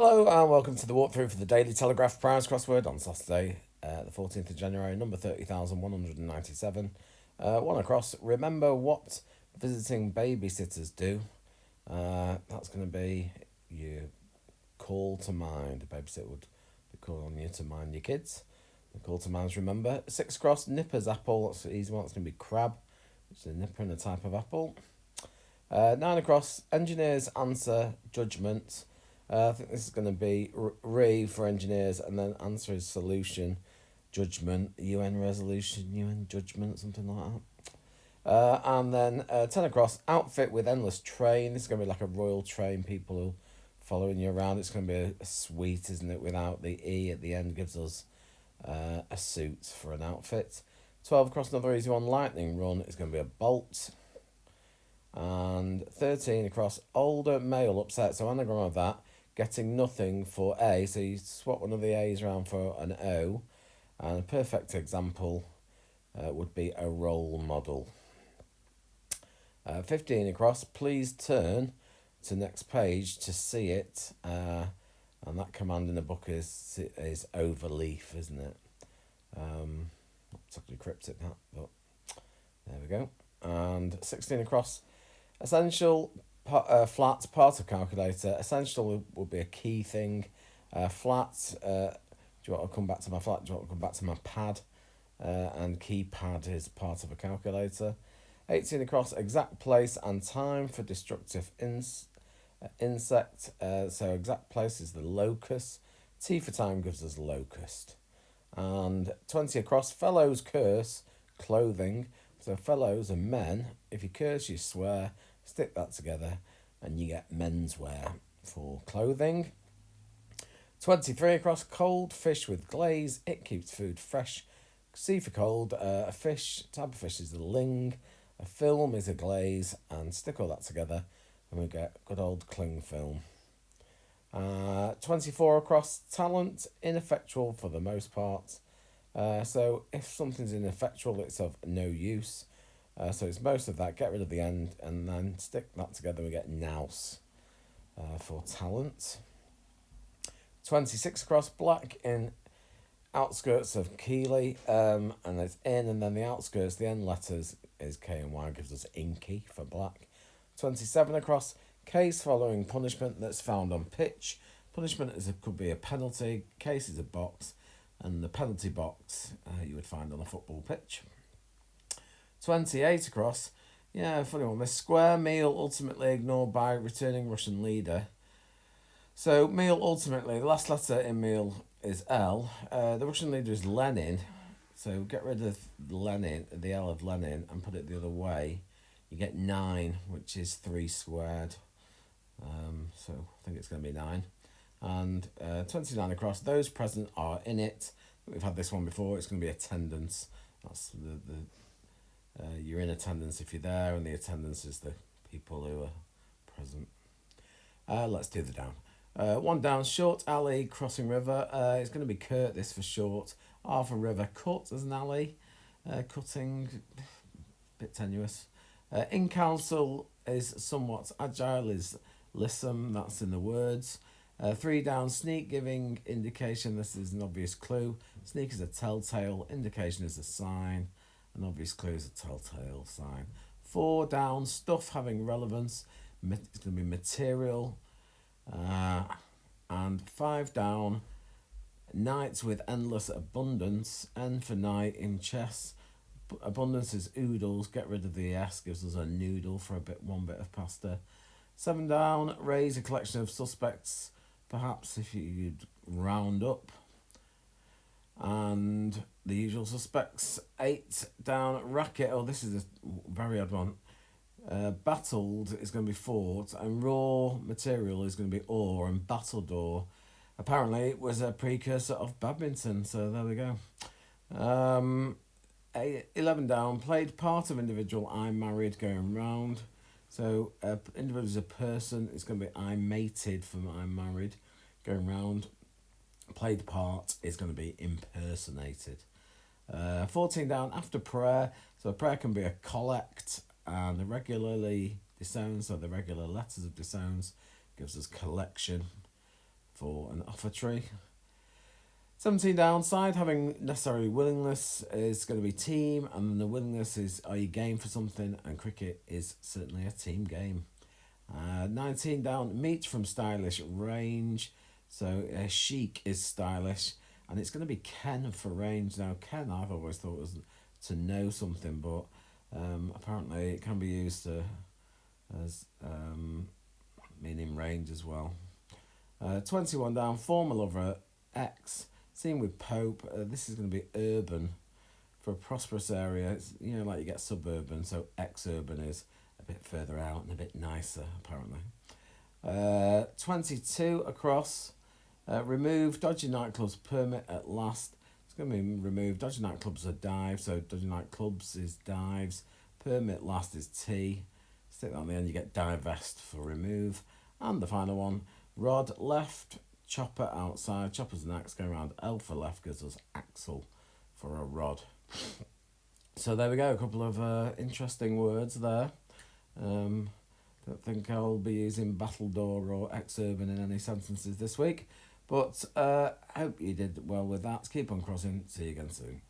Hello and welcome to the walkthrough for the Daily Telegraph prize crossword on Saturday, the 14th of January, number 30,197. One across. Remember what visiting babysitters do. That's going to be you call to mind. A babysitter would be calling on you to mind your kids. The call to mind is remember. Six across. Nipper's apple. That's the easy one. It's going to be crab, which is a nipper and a type of apple. Nine across. Engineers answer judgment. I think this is going to be re for engineers, and then answer is solution, judgment, UN resolution, UN judgment, something like that. And then 10 across, outfit with endless train. This is going to be like a royal train, people who following you around. It's going to be a suite, isn't it? Without the E at the end gives us a suit for an outfit. 12 across, another easy one, lightning run. It's going to be a bolt. And 13 across, older male upset. So anagram of that, getting nothing for A. So you swap one of the A's around for an O. And a perfect example would be a role model. 15 across, please turn to next page to see it. And that command in the book is overleaf, isn't it? Not particularly cryptic, that, but there we go. And 16 across, essential flat part of calculator. Essential would be a key thing. Flat, do you want to come back to my flat? Do you want to come back to my pad? And keypad is part of a calculator. 18 across, exact place and time for destructive insect. So exact place is the locus. T for time gives us locust. And 20 across, fellows curse, clothing. So fellows are men. If you curse, you swear. Stick that together and you get menswear for clothing. 23 across, cold fish with glaze. It keeps food fresh. C for cold. A fish, type of fish is a ling. A film is a glaze. And stick all that together and we get good old cling film. 24 across, talent, ineffectual for the most part. So if something's ineffectual, it's of no use. So it's most of that, get rid of the end, and then stick that together, we get nous for talent. 26 across, black in outskirts of Keighley, and it's in, and then the outskirts, the end letters is K and Y, gives us inky for black. 27 across, case following punishment that's found on pitch. Punishment could be a penalty, case is a box, and the penalty box you would find on a football pitch. 28 across, yeah, funny one. This square meal ultimately ignored by returning Russian leader. So meal ultimately, the last letter in meal is L. The Russian leader is Lenin. So get rid of Lenin, the L of Lenin, and put it the other way. You get 9, which is 3 squared. So I think it's going to be 9. And 29 across, those present are in it. We've had this one before. It's going to be attendance. That's the you're in attendance if you're there, and the attendance is the people who are present. Let's do the down. One down, short alley, crossing river. It's going to be Kurt, this for short. R for river, cut as an alley. Cutting, bit tenuous. In council is somewhat agile, is listen, that's in the words. 3 down, sneak, giving indication, this is an obvious clue. Sneak is a telltale, indication is a sign. An obvious clue is a telltale sign. 4 down, stuff having relevance. It's going to be material. And 5 down, nights with endless abundance. N for night in chess. Abundance is oodles. Get rid of the S, gives us a noodle for one bit of pasta. 7 down, raise a collection of suspects. Perhaps if you'd round up. And the usual suspects. 8 down, racket. Oh, this is a very odd one. Battled is going to be fought, and raw material is going to be ore, and battledore apparently it was a precursor of badminton, so there we go. 11 down, played part of individual, I'm married, going round. So individual is a person, it's going to be I'm mated from I'm married, going round. Played part is going to be impersonated. 14 down, after prayer. So a prayer can be a collect, and the regularly disowned, so the regular letters of disowned gives us collection. for an offer tree. 17 downside, having necessary willingness is going to be team, and the willingness is are you game for something, and cricket is certainly a team game. 19 down, meet from stylish range, so chic is stylish, and it's going to be Ken for range. Now Ken I've always thought was to know something, but apparently it can be used as meaning range as well. 21 down, formal over X. Seen with Pope, this is going to be urban for a prosperous area. It's, like you get suburban, so ex-urban is a bit further out and a bit nicer, apparently. 22 across, remove dodgy nightclubs permit at last. It's going to be removed. Dodgy nightclubs are dives, so dodgy nightclubs is dives. Permit last is T. Stick that on the end, you get divest for remove. And the final one, rod left, chopper outside. Chopper's an axe going around. L for left gives us axle for a rod. So there we go, a couple of interesting words there. Don't think I'll be using battledore or ex-urban in any sentences this week, but I hope you did well with that. Keep on crossing. See you again soon.